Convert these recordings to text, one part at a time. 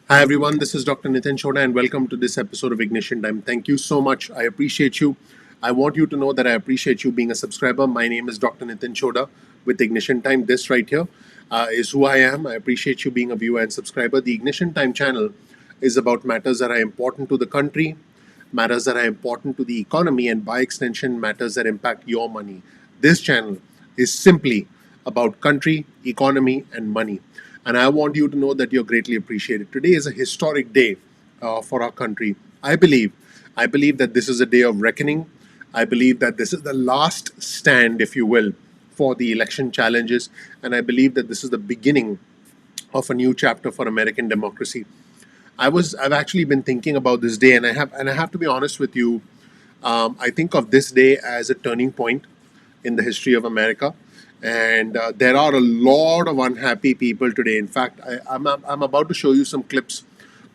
Hi everyone, this is Dr. Chhoda and welcome to this episode of Ignition Time. Thank you so much. I appreciate you. I want you to know that I appreciate you being a subscriber. My name is Dr. Chhoda with Ignition Time. This right here is who I am. I appreciate you being a viewer and subscriber. The Ignition Time channel is about matters that are important to the country, matters that are important to the economy, and by extension, matters that impact your money. This channel is simply about country, economy, and money. And I want you to know that you're greatly appreciated. Today is a historic day for our country. I believe that this is a day of reckoning. I believe that this is the last stand, if you will, for the election challenges. And I believe that this is the beginning of a new chapter for American democracy. I've actually been thinking about this day, and I have to be honest with you. I think of this day as a turning point in the history of America, and there are a lot of unhappy people today. In fact, I'm about to show you some clips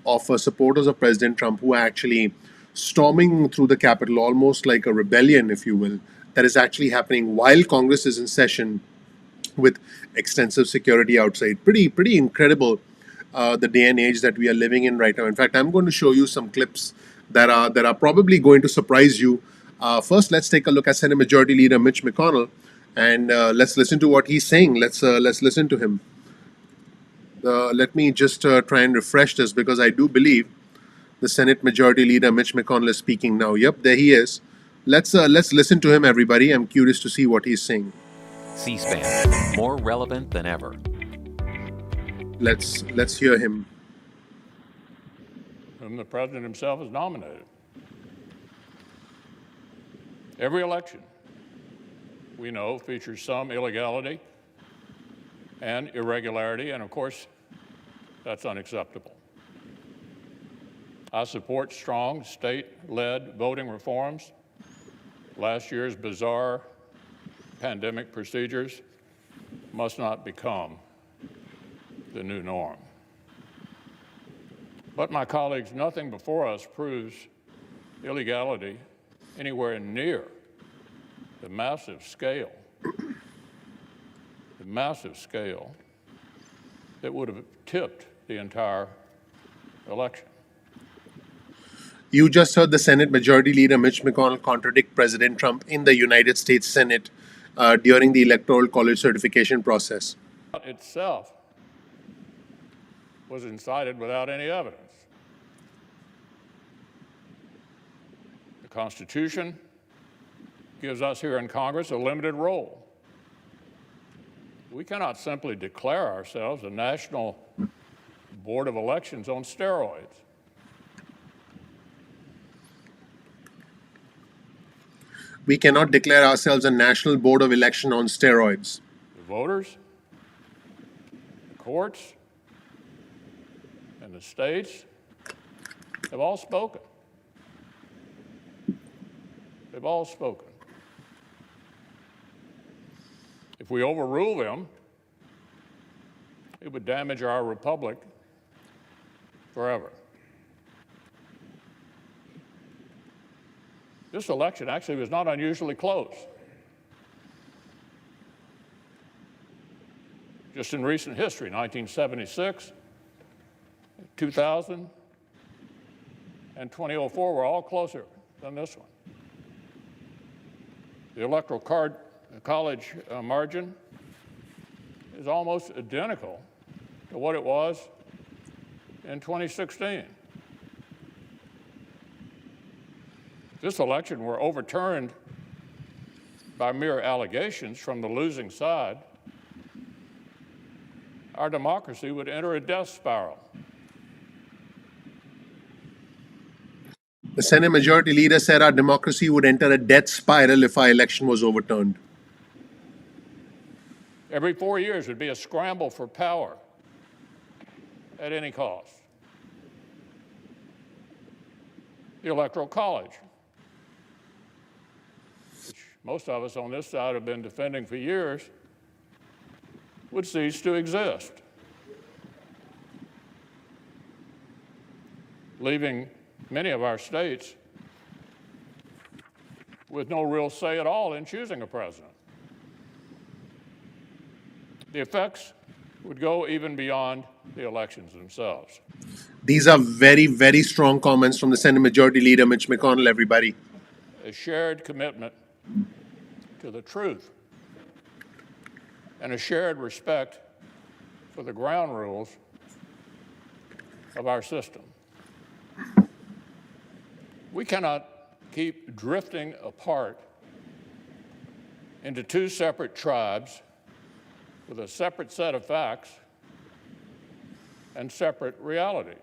of supporters of President Trump who are actually storming through the Capitol, almost like a rebellion, if you will, that is actually happening while Congress is in session with extensive security outside. Pretty incredible, the day and age that we are living in right now. In fact, I'm going to show you some clips that are probably going to surprise you. First, let's take a look at Senate Majority Leader Mitch McConnell, and let's listen to what he's saying. Let's listen to him. Let me just try and refresh this because I do believe the Senate Majority Leader Mitch McConnell is speaking now. Yep, there he is. Let's listen to him, everybody. I'm curious to see what he's saying. C-SPAN, more relevant than ever. Let's hear him. Whom the president himself has nominated. Every election, we know, features some illegality and irregularity, and of course, that's unacceptable. I support strong state-led voting reforms. Last year's bizarre pandemic procedures must not become the new norm. But my colleagues, nothing before us proves illegality anywhere near the massive scale that would have tipped the entire election. You just heard the Senate Majority Leader Mitch McConnell contradict President Trump in the United States Senate during the Electoral College certification process. Itself was incited without any evidence. The Constitution gives us here in Congress a limited role. We cannot simply declare ourselves a national board of elections on steroids. We cannot declare ourselves a national board of election on steroids. The voters, the courts, and the states have all spoken. They've all spoken. If we overrule them, it would damage our republic forever. This election actually was not unusually close. Just in recent history, 1976, 2000, and 2004 were all closer than this one. The Electoral College margin is almost identical to what it was in 2016. This election were overturned by mere allegations from the losing side, our democracy would enter a death spiral. The Senate Majority Leader said our democracy would enter a death spiral if our election was overturned. Every 4 years would be a scramble for power at any cost. The Electoral College, which most of us on this side have been defending for years, would cease to exist, leaving many of our states with no real say at all in choosing a president. The effects would go even beyond the elections themselves. These are very, very strong comments from the Senate Majority Leader, Mitch McConnell, everybody. A shared commitment to the truth and a shared respect for the ground rules of our system. We cannot keep drifting apart into two separate tribes with a separate set of facts and separate realities,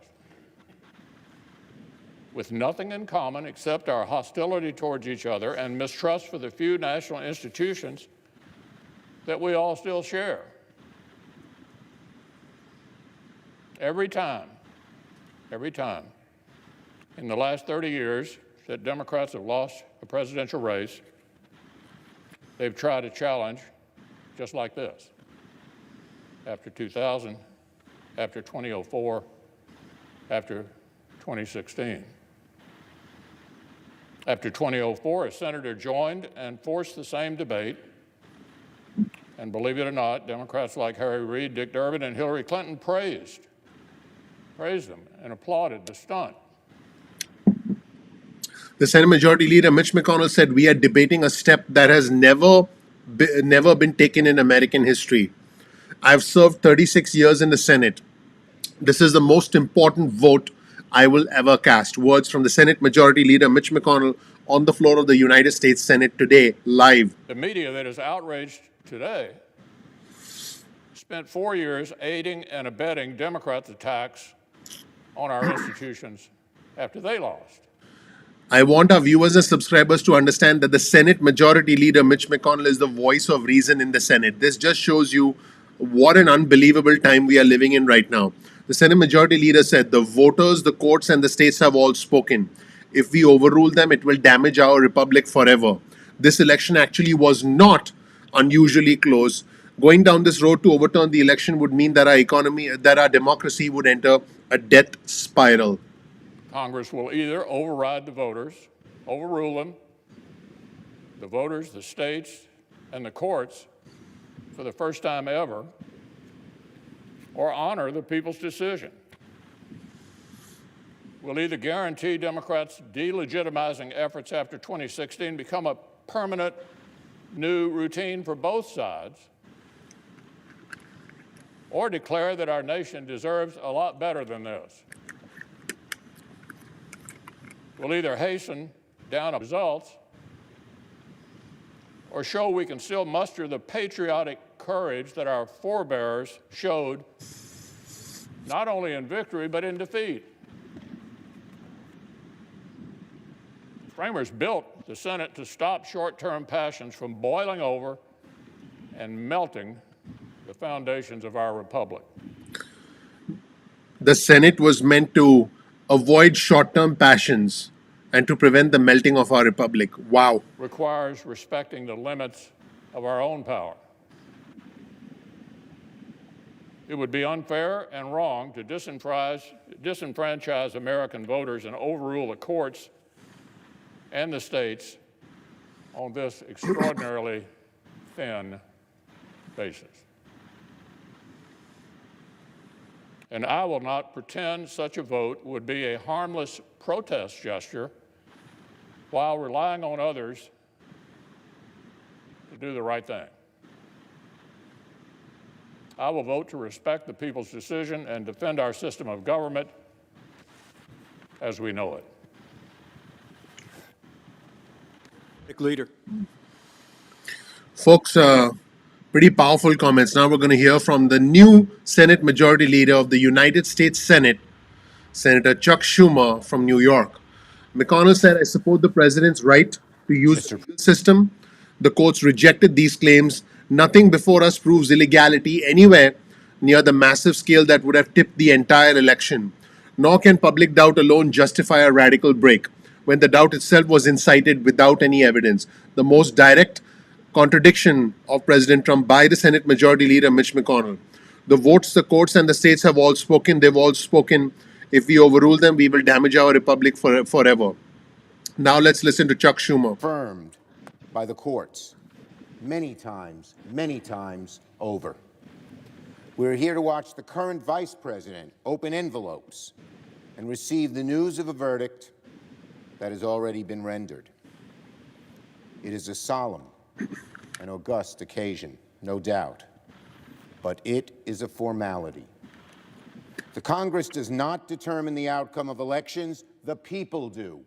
with nothing in common except our hostility towards each other and mistrust for the few national institutions that we all still share. Every time in the last 30 years that Democrats have lost a presidential race, they've tried a challenge just like this. After 2000, after 2004, after 2016. After 2004, a senator joined and forced the same debate. And believe it or not, Democrats like Harry Reid, Dick Durbin, and Hillary Clinton praised them and applauded the stunt. The Senate Majority Leader, Mitch McConnell, said, "We are debating a step that has never been taken in American history. I've served 36 years in the Senate. This is the most important vote I will ever cast." Words from the Senate Majority Leader, Mitch McConnell, on the floor of the United States Senate today, live. The media that is outraged today spent 4 years aiding and abetting Democrats' attacks on our institutions after they lost. I want our viewers and subscribers to understand that the Senate Majority Leader, Mitch McConnell, is the voice of reason in the Senate. This just shows you what an unbelievable time we are living in right now. The Senate Majority Leader said, "The voters, the courts, and the states have all spoken. If we overrule them, it will damage our republic forever. This election actually was not unusually close. Going down this road to overturn the election would mean that our democracy would enter a death spiral." Congress will either override the voters, overrule them, the voters, the states, and the courts for the first time ever, or honor the people's decision. We'll either guarantee Democrats' delegitimizing efforts after 2016 become a permanent new routine for both sides, or declare that our nation deserves a lot better than this. We'll either hasten down results or show we can still muster the patriotic courage that our forebears showed not only in victory but in defeat. Framers built the Senate to stop short-term passions from boiling over and melting the foundations of our republic. The Senate was meant to avoid short-term passions and to prevent the melting of our republic. Wow. Requires respecting the limits of our own power. It would be unfair and wrong to disenfranchise American voters and overrule the courts and the states on this extraordinarily thin basis. And I will not pretend such a vote would be a harmless protest gesture while relying on others to do the right thing. I will vote to respect the people's decision and defend our system of government as we know it. Leader. Folks, pretty powerful comments. Now we're going to hear from the new Senate Majority Leader of the United States Senate, Senator Chuck Schumer from New York. McConnell said, "I support the president's right to use the legal system. The courts rejected these claims. Nothing before us proves illegality anywhere near the massive scale that would have tipped the entire election. Nor can public doubt alone justify a radical break, when the doubt itself was incited without any evidence. The most direct contradiction of President Trump by the Senate Majority Leader Mitch McConnell. The votes, the courts, and the states have all spoken. They've all spoken. If we overrule them, we will damage our republic forever." Now let's listen to Chuck Schumer. Affirmed by the courts many times over. We're here to watch the current vice president open envelopes and receive the news of a verdict that has already been rendered. It is a solemn and august occasion, no doubt, but it is a formality. The Congress does not determine the outcome of elections, the people do.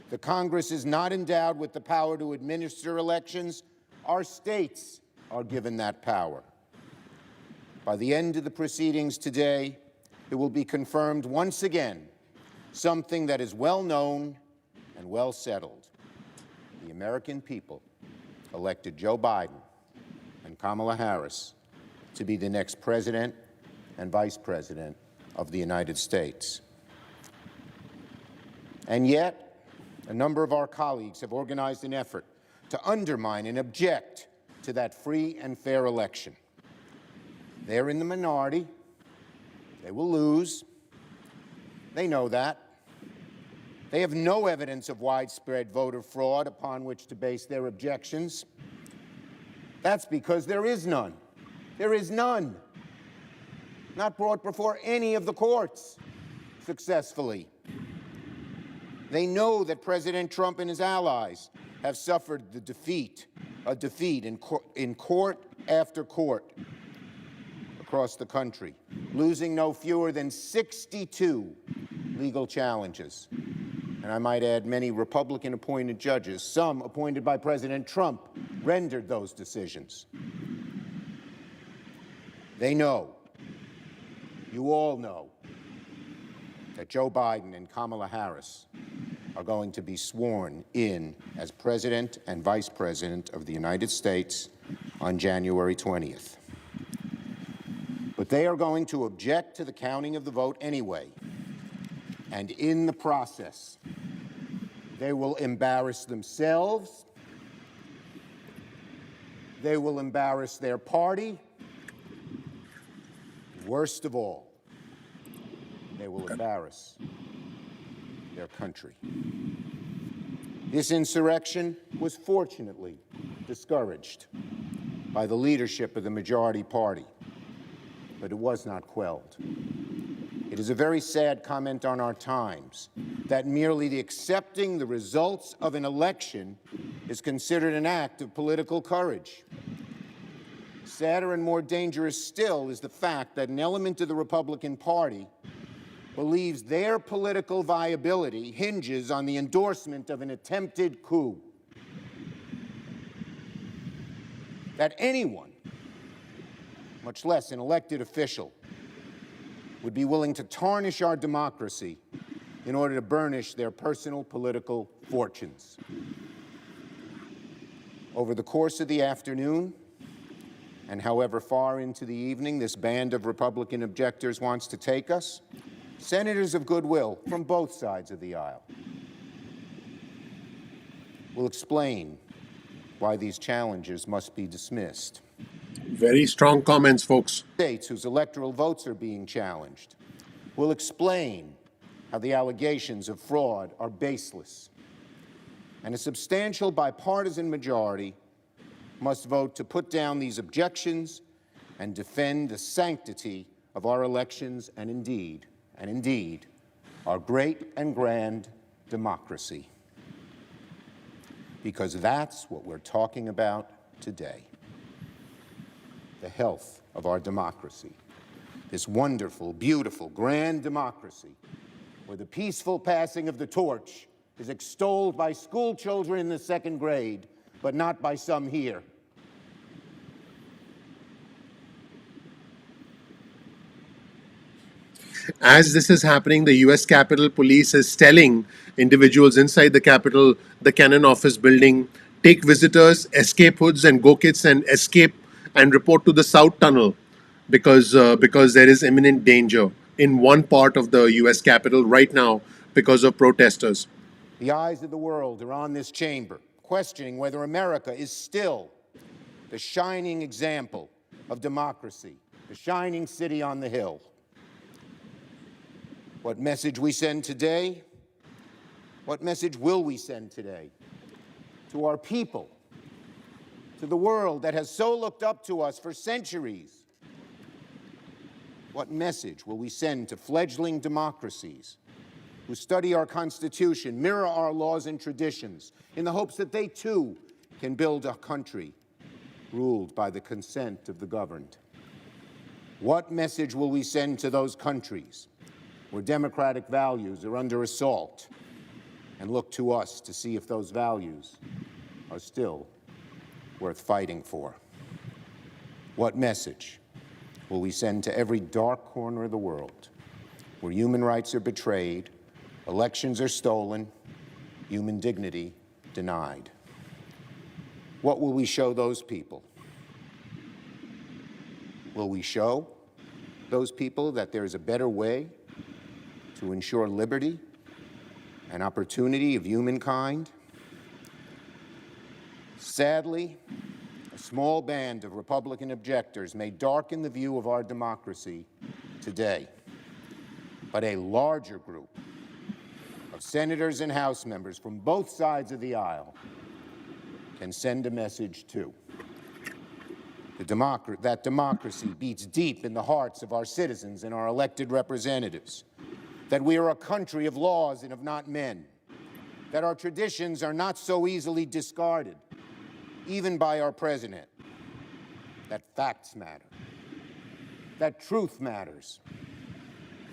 The Congress is not endowed with the power to administer elections. Our states are given that power. By the end of the proceedings today, it will be confirmed once again something that is well known and well settled. The American people elected Joe Biden and Kamala Harris to be the next president and vice president of the United States. And yet, a number of our colleagues have organized an effort to undermine and object to that free and fair election. They're in the minority. They will lose. They know that. They have no evidence of widespread voter fraud upon which to base their objections. That's because there is none. There is none. Not brought before any of the courts successfully. They know that President Trump and his allies have suffered a defeat in court after court across the country, losing no fewer than 62 legal challenges. And I might add, many Republican-appointed judges, some appointed by President Trump, rendered those decisions. They know, you all know, that Joe Biden and Kamala Harris are going to be sworn in as President and Vice President of the United States on January 20th. But they are going to object to the counting of the vote anyway. And in the process, they will embarrass themselves, they will embarrass their party, worst of all, they will embarrass their country. This insurrection was fortunately discouraged by the leadership of the majority party, but it was not quelled. It is a very sad comment on our times that merely the accepting the results of an election is considered an act of political courage. Sadder and more dangerous still is the fact that an element of the Republican Party believes their political viability hinges on the endorsement of an attempted coup. That anyone, much less an elected official, would be willing to tarnish our democracy in order to burnish their personal political fortunes. Over the course of the afternoon, and however far into the evening this band of Republican objectors wants to take us, senators of goodwill from both sides of the aisle will explain why these challenges must be dismissed. Very strong comments, folks. States whose electoral votes are being challenged will explain how the allegations of fraud are baseless. And a substantial bipartisan majority must vote to put down these objections and defend the sanctity of our elections and indeed, our great and grand democracy. Because that's what we're talking about today. The health of our democracy. This wonderful, beautiful, grand democracy where the peaceful passing of the torch is extolled by school children in the second grade, but not by some here. As this is happening, the US Capitol Police is telling individuals inside the Capitol, the Cannon Office building, take visitors, escape hoods and go kits and escape and report to the South Tunnel because there is imminent danger in one part of the US Capitol right now because of protesters. The eyes of the world are on this chamber, questioning whether America is still the shining example of democracy, the shining city on the hill. What message we send today? What message will we send today to our people, to the world that has so looked up to us for centuries What message will we send to fledgling democracies who study our Constitution, mirror our laws and traditions, in the hopes that they too can build a country ruled by the consent of the governed? What message will we send to those countries where democratic values are under assault and look to us to see if those values are still worth fighting for? What message will we send to every dark corner of the world where human rights are betrayed, elections are stolen, human dignity denied? What will we show those people? Will we show those people that there is a better way to ensure liberty and opportunity of humankind? Sadly, a small band of Republican objectors may darken the view of our democracy today, but a larger group of senators and House members from both sides of the aisle can send a message too. That democracy beats deep in the hearts of our citizens and our elected representatives, that we are a country of laws and of not men, that our traditions are not so easily discarded, even by our president, that facts matter, that truth matters,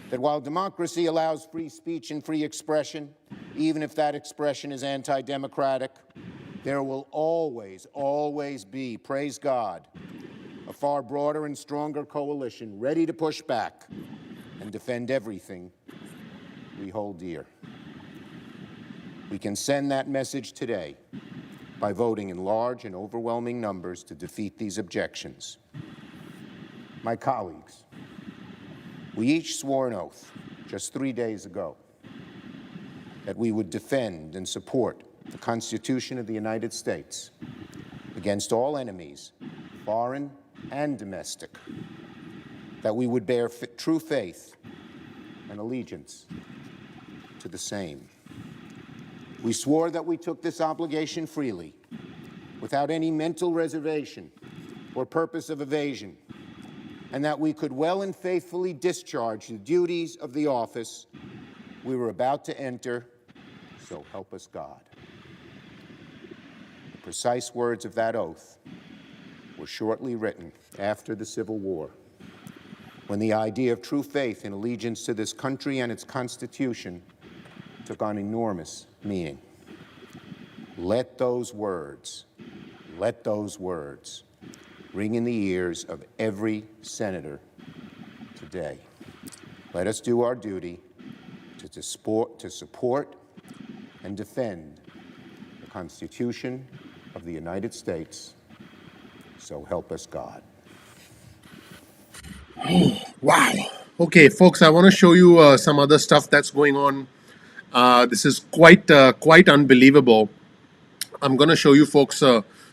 that while democracy allows free speech and free expression, even if that expression is anti-democratic, there will always, always be, praise God, a far broader and stronger coalition ready to push back and defend everything we hold dear. We can send that message today by voting in large and overwhelming numbers to defeat these objections. My colleagues, we each swore an oath just 3 days ago that we would defend and support the Constitution of the United States against all enemies, foreign and domestic, that we would bear true faith and allegiance to the same. We swore that we took this obligation freely, without any mental reservation or purpose of evasion, and that we could well and faithfully discharge the duties of the office we were about to enter, so help us God. The precise words of that oath were shortly written after the Civil War, when the idea of true faith and allegiance to this country and its Constitution took on enormous meaning. Let those words ring in the ears of every senator today. Let us do our duty to support and defend the Constitution of the United States. So help us God. Wow. Okay, folks, I want to show you some other stuff that's going on. This is quite unbelievable. I'm going to show you folks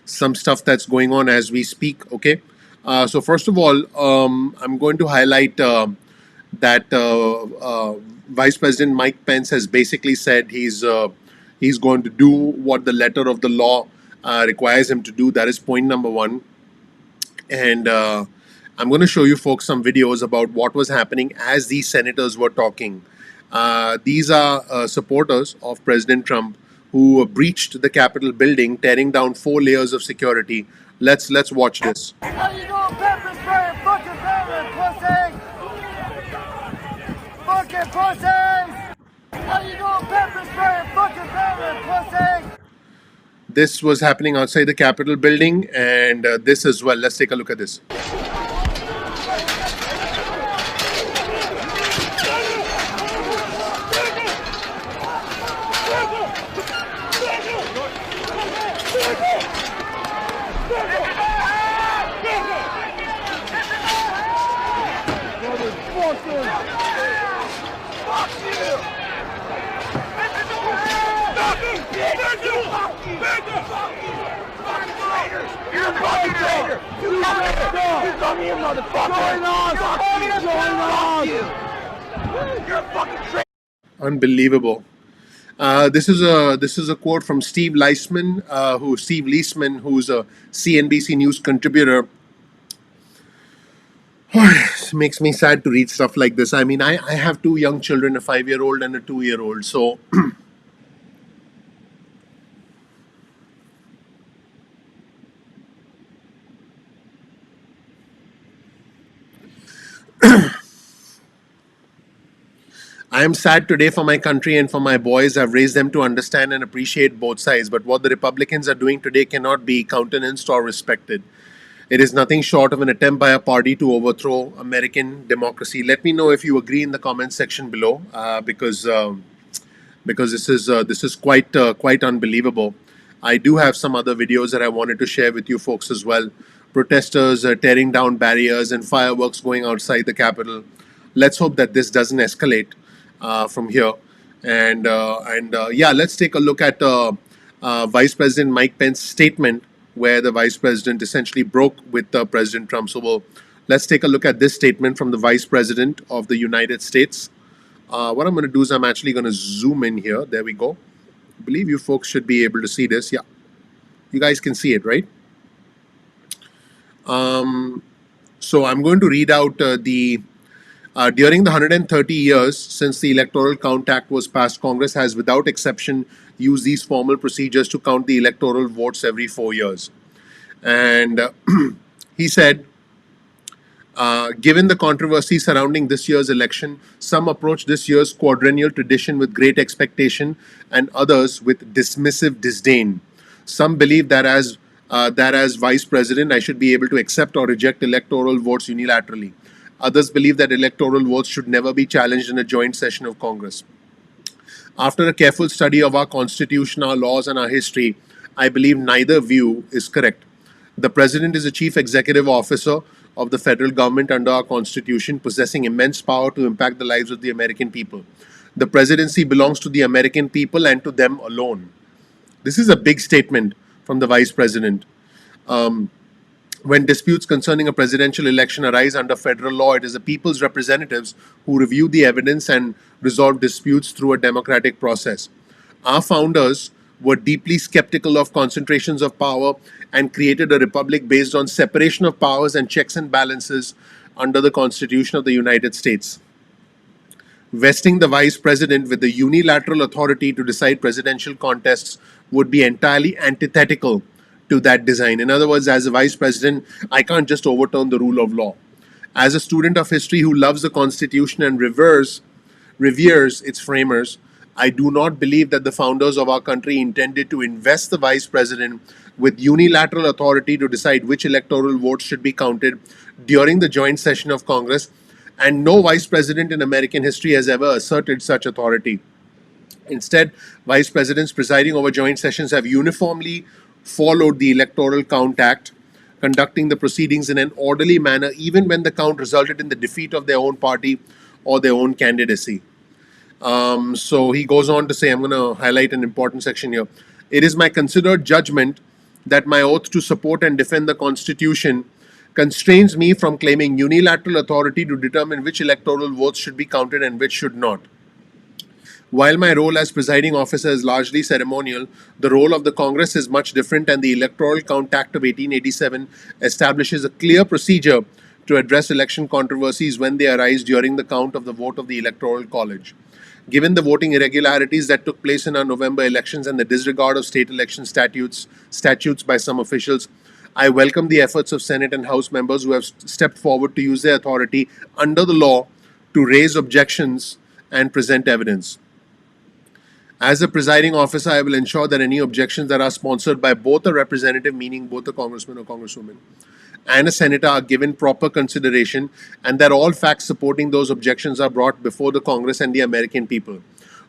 some stuff that's going on as we speak. Okay. So first of all, I'm going to highlight that Vice President Mike Pence has basically said he's going to do what the letter of the law requires him to do. That is point number one. And I'm going to show you folks some videos about what was happening as these senators were talking. These are supporters of President Trump who breached the Capitol building, tearing down 4 layers of security. Let's watch this. How you doing, pepper spray, fucking pussy? Fucking pussies! How you doing, pepper spray, fucking pussy? This was happening outside the Capitol building, and this as well. Let's take a look at this. Unbelievable. This is a quote from Steve Leisman, who's a CNBC News contributor. It makes me sad to read stuff like this. I mean, I have two young children, a 5-year-old and a 2-year-old. So I am sad today for my country and for my boys. I've raised them to understand and appreciate both sides. But what the Republicans are doing today cannot be countenanced or respected. It is nothing short of an attempt by a party to overthrow American democracy. Let me know if you agree in the comments section below, because this is quite unbelievable. I do have some other videos that I wanted to share with you folks as well. Protesters tearing down barriers and fireworks going outside the Capitol. Let's hope that this doesn't escalate from here. And yeah, let's take a look at Vice President Mike Pence's statement, where the Vice President essentially broke with President Trump. So let's take a look at this statement from the Vice President of the United States. What I'm going to do is I'm actually going to zoom in here. There we go. I believe you folks should be able to see this. Yeah, you guys can see it, right? So I'm going to read out during the 130 years since the Electoral Count Act was passed, Congress has, without exception, used these formal procedures to count the electoral votes every 4 years. And he said, given the controversy surrounding this year's election, some approach this year's quadrennial tradition with great expectation and others with dismissive disdain. Some believe that as vice president, I should be able to accept or reject electoral votes unilaterally. Others believe that electoral votes should never be challenged in a joint session of Congress. After a careful study of our Constitution, our laws, and our history, I believe neither view is correct. The President is a chief executive officer of the federal government under our Constitution, possessing immense power to impact the lives of the American people. The presidency belongs to the American people and to them alone. This is a big statement from the Vice President. When disputes concerning a presidential election arise under federal law, it is the people's representatives who review the evidence and resolve disputes through a democratic process. Our founders were deeply skeptical of concentrations of power and created a republic based on separation of powers and checks and balances under the Constitution of the United States. Vesting the vice president with the unilateral authority to decide presidential contests would be entirely antithetical to that design. In other words, as a vice president, I can't just overturn the rule of law. As a student of history who loves the Constitution and reveres its framers, I do not believe that the founders of our country intended to invest the vice president with unilateral authority to decide which electoral votes should be counted during the joint session of Congress, and no vice president in American history has ever asserted such authority. Instead, vice presidents presiding over joint sessions have uniformly followed the Electoral Count Act, conducting the proceedings in an orderly manner, even when the count resulted in the defeat of their own party or their own candidacy. So he goes on to say, I'm going to highlight an important section here. It is my considered judgment that my oath to support and defend the Constitution constrains me from claiming unilateral authority to determine which electoral votes should be counted and which should not. While my role as presiding officer is largely ceremonial, the role of the Congress is much different, and the Electoral Count Act of 1887 establishes a clear procedure to address election controversies when they arise during the count of the vote of the Electoral College. Given the voting irregularities that took place in our November elections and the disregard of state election statutes by some officials, I welcome the efforts of Senate and House members who have stepped forward to use their authority under the law to raise objections and present evidence. As a presiding officer, I will ensure that any objections that are sponsored by both a representative, meaning both a congressman or congresswoman, and a senator are given proper consideration, and that all facts supporting those objections are brought before the Congress and the American people.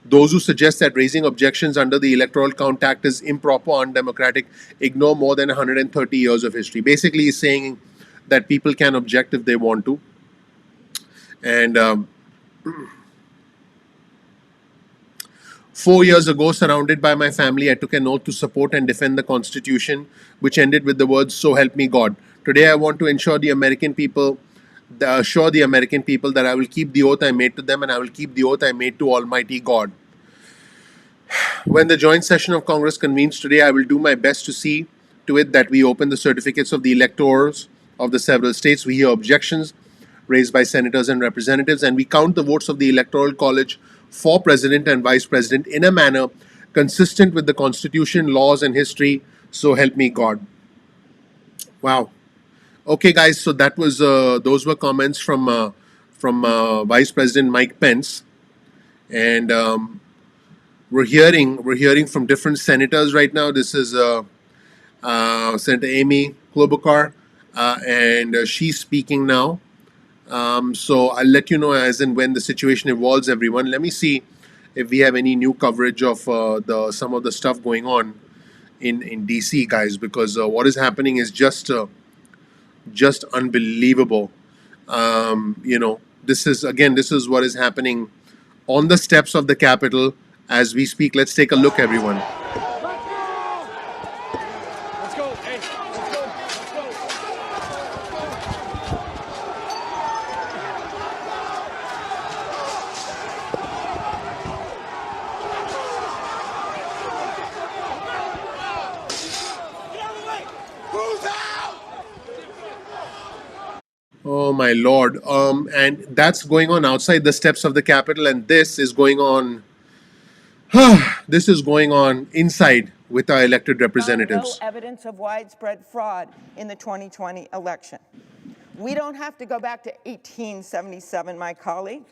Those who suggest that raising objections under the Electoral Count Act is improper or undemocratic ignore more than 130 years of history. Basically, he's saying that people can object if they want to. And 4 years ago, surrounded by my family, I took an oath to support and defend the Constitution, which ended with the words, "So help me God." Today, I want to assure the American people that I will keep the oath I made to them, and I will keep the oath I made to Almighty God. When the joint session of Congress convenes today, I will do my best to see to it that we open the certificates of the electors of the several states. We hear objections, raised by senators and representatives, and we count the votes of the Electoral College for president and vice president in a manner consistent with the Constitution, laws, and history. So help me God. Wow. Okay, guys. So that was those were comments from Vice President Mike Pence, and we're hearing from different senators right now. This is Senator Amy Klobuchar, and she's speaking now. So I'll let you know as and when the situation evolves. Everyone, let me see if we have any new coverage of the some of the stuff going on in DC, guys, because what is happening is just unbelievable. This is what is happening on the steps of the Capitol as we speak. Let's take a look, everyone. Let's go. Hey, let's go. Let's go. Oh my Lord! And that's going on outside the steps of the Capitol, and this is going on. This is going on inside with our elected No representatives. evidence of widespread fraud in the 2020 election. We don't have to go back to 1877, my colleague.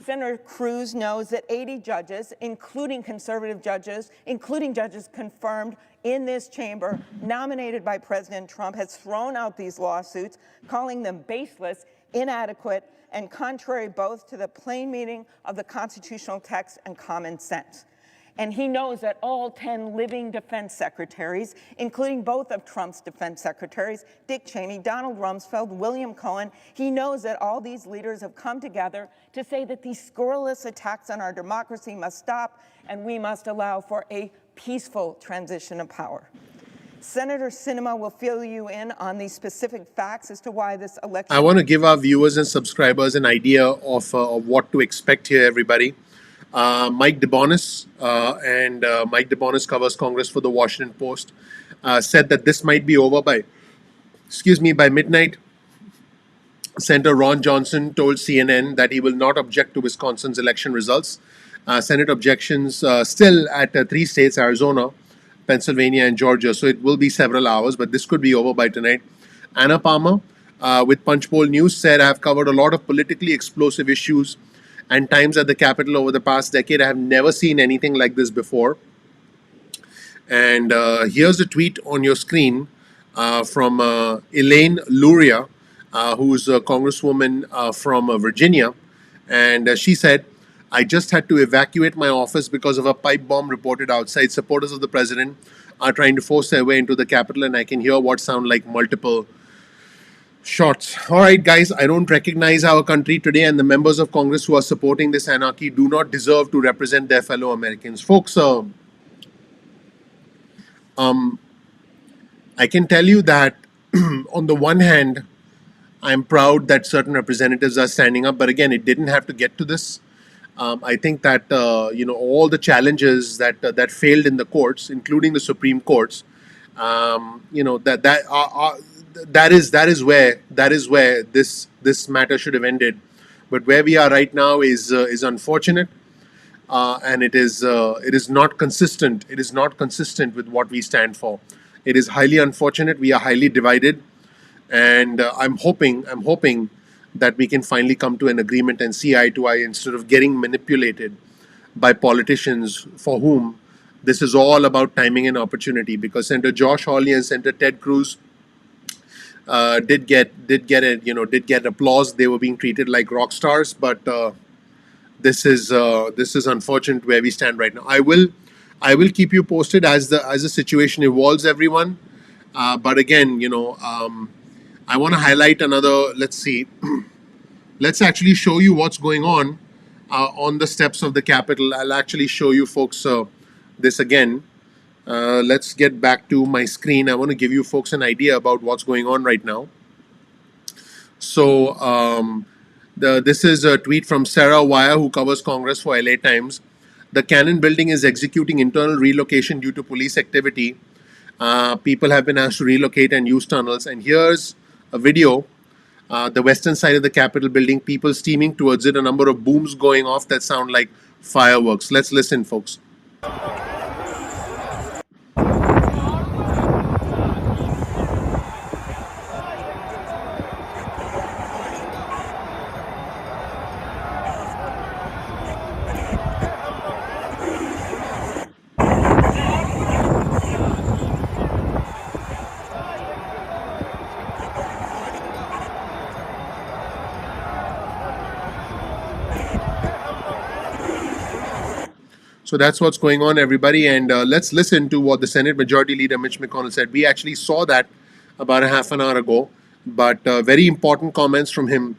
Senator Cruz knows that 80 judges, including conservative judges, including judges confirmed in this chamber, nominated by President Trump, has thrown out these lawsuits, calling them baseless, inadequate, and contrary both to the plain meaning of the constitutional text and common sense. And he knows that all 10 living defense secretaries, including both of Trump's defense secretaries, Dick Cheney, Donald Rumsfeld, William Cohen, he knows that all these leaders have come together to say that these scurrilous attacks on our democracy must stop and we must allow for a peaceful transition of power. Senator Sinema will fill you in on these specific facts as to why this election... I want to give our viewers and subscribers an idea of what to expect here, everybody. Mike DeBonis, Mike DeBonis covers Congress for the Washington Post, said that this might be over by midnight. Senator Ron Johnson told CNN that he will not object to Wisconsin's election results. Senate objections still at 3 states, Arizona, Pennsylvania, and Georgia. So it will be several hours, but this could be over by tonight. Anna Palmer, with Punchbowl News, said, I have covered a lot of politically explosive issues and times at the Capitol over the past decade. I have never seen anything like this before. And here's a tweet on your screen from Elaine Luria, who's a congresswoman from Virginia. And she said, I just had to evacuate my office because of a pipe bomb reported outside. Supporters of the president are trying to force their way into the Capitol, and I can hear what sound like multiple shots. All right, guys, I don't recognize our country today, and the members of Congress who are supporting this anarchy do not deserve to represent their fellow Americans. Folks, I can tell you that on the one hand, I'm proud that certain representatives are standing up, but again, it didn't have to get to this. I think that all the challenges that failed in the courts, including the Supreme Courts, that is where this matter should have ended. But where we are right now is unfortunate, and it is not consistent. It is not consistent with what we stand for. It is highly unfortunate. We are highly divided, and I'm hoping that we can finally come to an agreement and see eye to eye instead of getting manipulated by politicians for whom this is all about timing and opportunity. Because Senator Josh Hawley and Senator Ted Cruz did get applause. They were being treated like rock stars, but this is unfortunate where we stand right now. I will keep you posted as the situation evolves, everyone. But again, I want to highlight another. Let's see. Let's actually show you what's going on the steps of the Capitol. I'll actually show you folks this again. Let's get back to my screen. I want to give you folks an idea about what's going on right now. So this is a tweet from Sarah Wire, who covers Congress for LA Times. The Cannon building is executing internal relocation due to police activity. People have been asked to relocate and use tunnels. And here's a video the western side of the Capitol building, people steaming towards it, a number of booms going off that sound like fireworks. Let's listen, folks. So that's what's going on, everybody. And let's listen to what the Senate Majority Leader Mitch McConnell said. We actually saw that about a half an hour ago, but very important comments from him.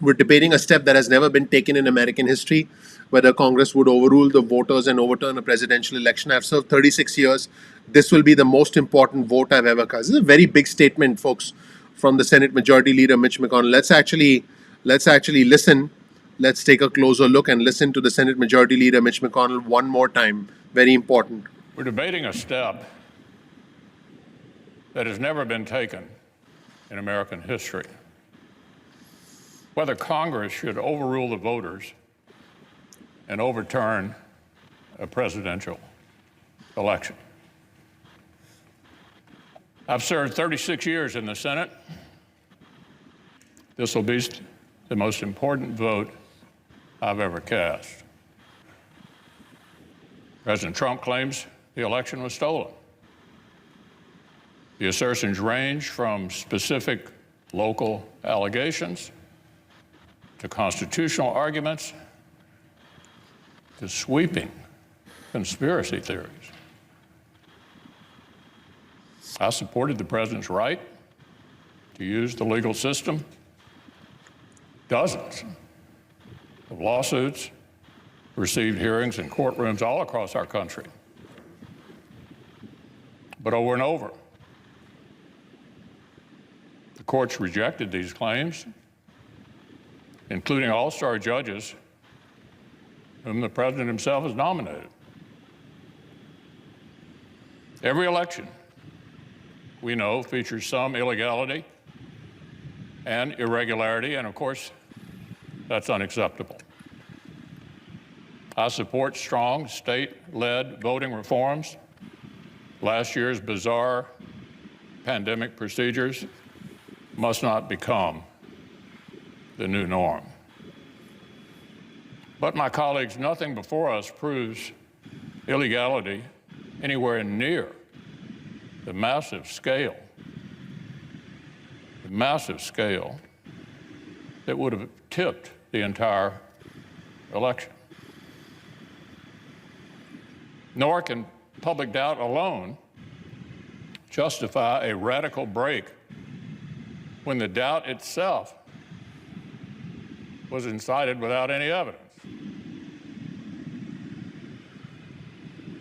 We're debating a step that has never been taken in American history, whether Congress would overrule the voters and overturn a presidential election. I've served 36 years. This will be the most important vote I've ever cast. This is a very big statement, folks, from the Senate Majority Leader Mitch McConnell. Let's actually listen. Let's take a closer look and listen to the Senate Majority Leader Mitch McConnell one more time. Very important. We're debating a step that has never been taken in American history. Whether Congress should overrule the voters and overturn a presidential election. I've served 36 years in the Senate. This will be the most important vote I've ever cast. President Trump claims the election was stolen. The assertions range from specific local allegations to constitutional arguments to sweeping conspiracy theories. I supported the president's right to use the legal system. Dozens of lawsuits received hearings in courtrooms all across our country. But over and over, the courts rejected these claims, including all-star judges whom the president himself has nominated. Every election, we know, features some illegality and irregularity, and of course, that's unacceptable. I support strong state-led voting reforms. Last year's bizarre pandemic procedures must not become the new norm. But my colleagues, nothing before us proves illegality anywhere near the massive scale that would have tipped the entire election. Nor can public doubt alone justify a radical break when the doubt itself was incited without any evidence.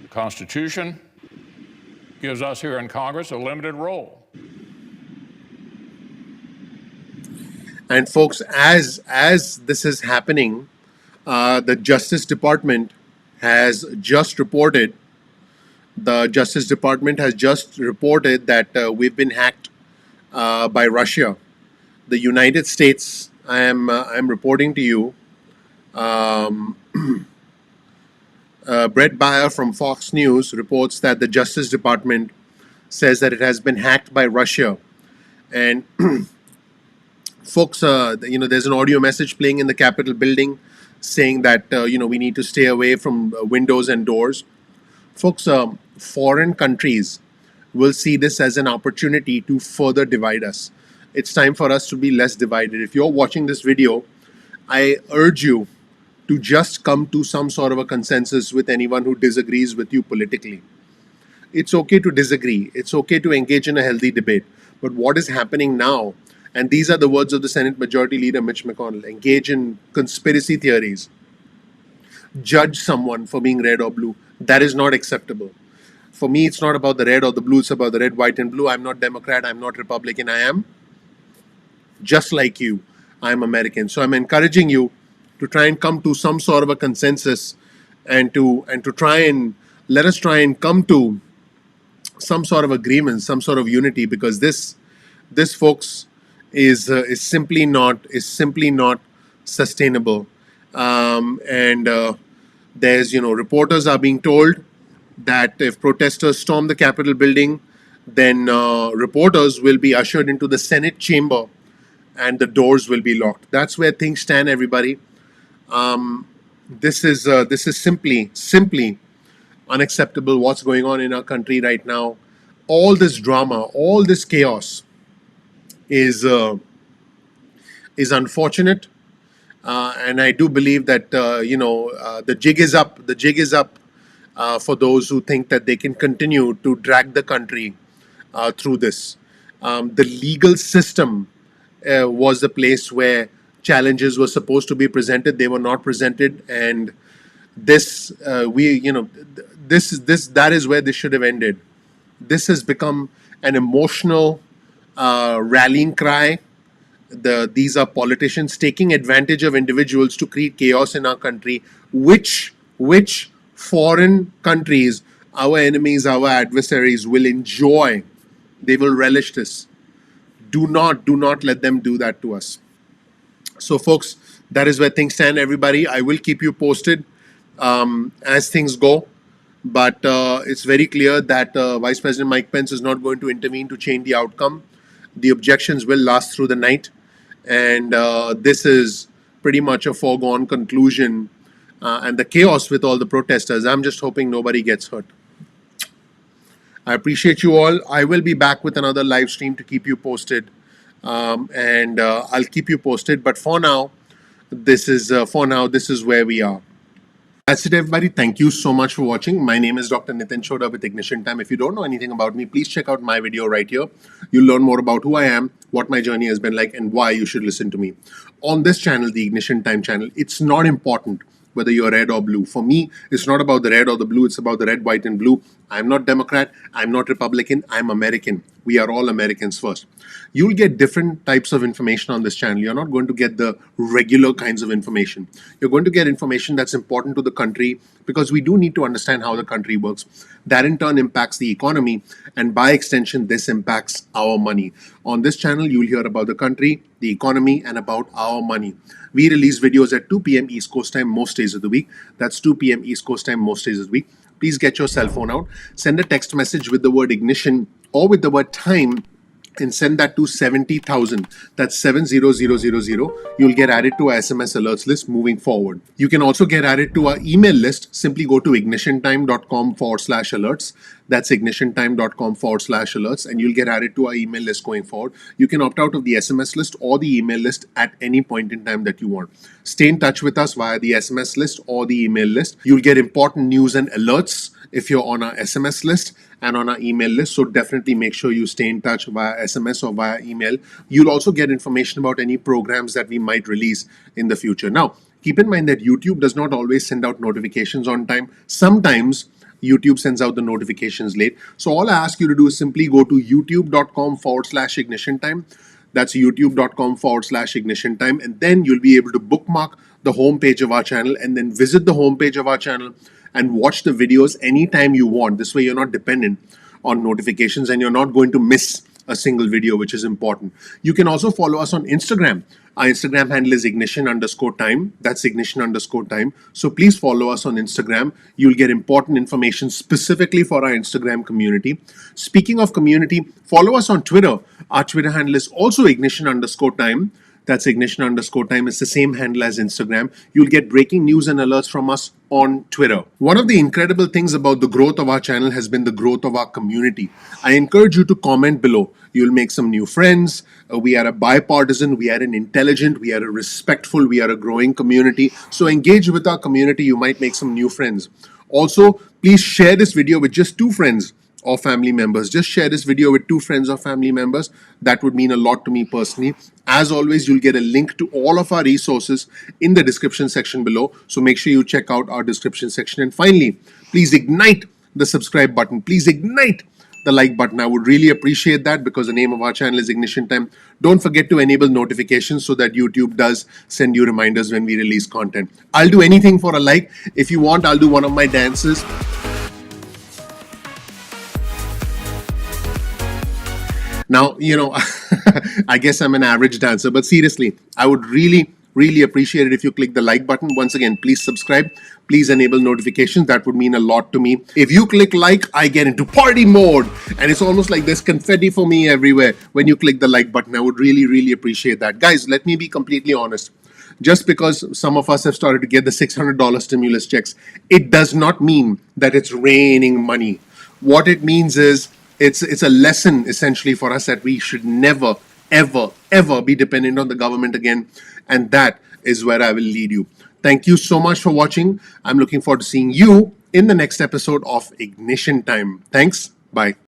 The Constitution gives us here in Congress a limited role. And folks, as this is happening, the Justice Department has just reported. The Justice Department has just reported that we've been hacked by Russia. The United States, I'm reporting to you. Brett Baer from Fox News reports that the Justice Department says that it has been hacked by Russia, and folks, there's an audio message playing in the Capitol building saying that we need to stay away from windows and doors. Folks, foreign countries will see this as an opportunity to further divide us. It's time for us to be less divided. If you're watching this video, I urge you to just come to some sort of a consensus with anyone who disagrees with you politically. It's okay to disagree. It's okay to engage in a healthy debate. But what is happening now, and these are the words of the Senate Majority Leader Mitch McConnell, engage in conspiracy theories, judge someone for being red or blue. That is not acceptable. For me, it's not about the red or the blue. It's about the red, white, and blue. I'm not Democrat. I'm not Republican. I am just like you. I'm American. So I'm encouraging you to try and come to some sort of a consensus, and to let us try and come to some sort of agreement, some sort of unity, because this folks, is simply not sustainable. And there's reporters are being told that if protesters storm the Capitol building, then reporters will be ushered into the Senate chamber and the doors will be locked. That's where things stand, everybody. This is simply unacceptable. What's going on in our country right now? All this drama, all this chaos is unfortunate, and I do believe that the jig is up. The jig is up for those who think that they can continue to drag the country through this. The legal system was the place where challenges were supposed to be presented. They were not presented, and this we you know th- this that is where this should have ended. This has become an emotional rallying cry. These are politicians taking advantage of individuals to create chaos in our country, which foreign countries, our enemies, our adversaries, will enjoy. They will relish this. Do not let them do that to us. So, folks, that is where things stand. Everybody, I will keep you posted as things go. But it's very clear that Vice President Mike Pence is not going to intervene to change the outcome. The objections will last through the night, and this is pretty much a foregone conclusion. And the chaos with all the protesters, I'm just hoping nobody gets hurt. I appreciate you all. I will be back with another live stream to keep you posted, and I'll keep you posted. But for now, this is where we are. That's it, everybody. Thank you so much for watching. My name is Dr. Nitin Chhoda with Ignition Time. If you don't know anything about me, please check out my video right here. You'll learn more about who I am, what my journey has been like, and why you should listen to me. On this channel, the Ignition Time channel, it's not important whether you're red or blue. For me, it's not about the red or the blue, it's about the red, white, and blue. I'm not Democrat, I'm not Republican, I'm American. We are all Americans first. You'll get different types of information on this channel. You're not going to get the regular kinds of information. You're going to get information that's important to the country, because we do need to understand how the country works. That in turn impacts the economy, and by extension, this impacts our money. On this channel, you'll hear about the country, the economy, and about our money. We release videos at 2 p.m. East Coast time most days of the week. That's 2 p.m. East Coast time most days of the week. Please get your cell phone out, send a text message with the word ignition or with the word time, and send that to 70,000. That's 70000. You'll get added to our SMS alerts list moving forward. You can also get added to our email list. Simply go to ignitiontime.com/alerts. That's ignitiontime.com/alerts, and you'll get added to our email list going forward. You can opt out of the SMS list or the email list at any point in time that you want. Stay in touch with us via the SMS list or the email list. You'll get important news and alerts if you're on our SMS list and on our email list. So definitely make sure you stay in touch via SMS or via email. You'll also get information about any programs that we might release in the future. Now, keep in mind that YouTube does not always send out notifications on time. Sometimes YouTube sends out the notifications late. So all I ask you to do is simply go to youtube.com/ignition time. That's youtube.com/ignition time. And then you'll be able to bookmark the homepage of our channel and then visit the homepage of our channel and watch the videos anytime you want. This way, you're not dependent on notifications and you're not going to miss a single video, which is important. You can also follow us on Instagram. Our Instagram handle is ignition_time. That's ignition_time. So please follow us on Instagram. You'll get important information specifically for our Instagram community. Speaking of community, follow us on Twitter. Our Twitter handle is also ignition_time. That's ignition_time. It's the same handle as Instagram. You'll get breaking news and alerts from us on Twitter. One of the incredible things about the growth of our channel has been the growth of our community. I encourage you to comment below. You'll make some new friends. We are a bipartisan, we are an intelligent, we are a respectful, we are a growing community. So engage with our community. You might make some new friends. Also, please share this video with just 2 friends or family members. Just share this video with 2 friends or family members. That would mean a lot to me personally. As always, you'll get a link to all of our resources in the description section below. So make sure you check out our description section. And finally, please ignite the subscribe button. Please ignite the like button. I would really appreciate that, because the name of our channel is Ignition Time. Don't forget to enable notifications so that YouTube does send you reminders when we release content. I'll do anything for a like. If you want, I'll do one of my dances. Now, I guess I'm an average dancer, but seriously, I would really, really appreciate it if you click the like button. Once again, please subscribe. Please enable notifications. That would mean a lot to me. If you click like, I get into party mode. And it's almost like there's confetti for me everywhere when you click the like button. I would really, really appreciate that. Guys, let me be completely honest. Just because some of us have started to get the $600 stimulus checks, it does not mean that it's raining money. What it means is it's a lesson essentially for us that we should never, ever, ever be dependent on the government again. And that is where I will lead you. Thank you so much for watching. I'm looking forward to seeing you in the next episode of Ignition Time. Thanks. Bye.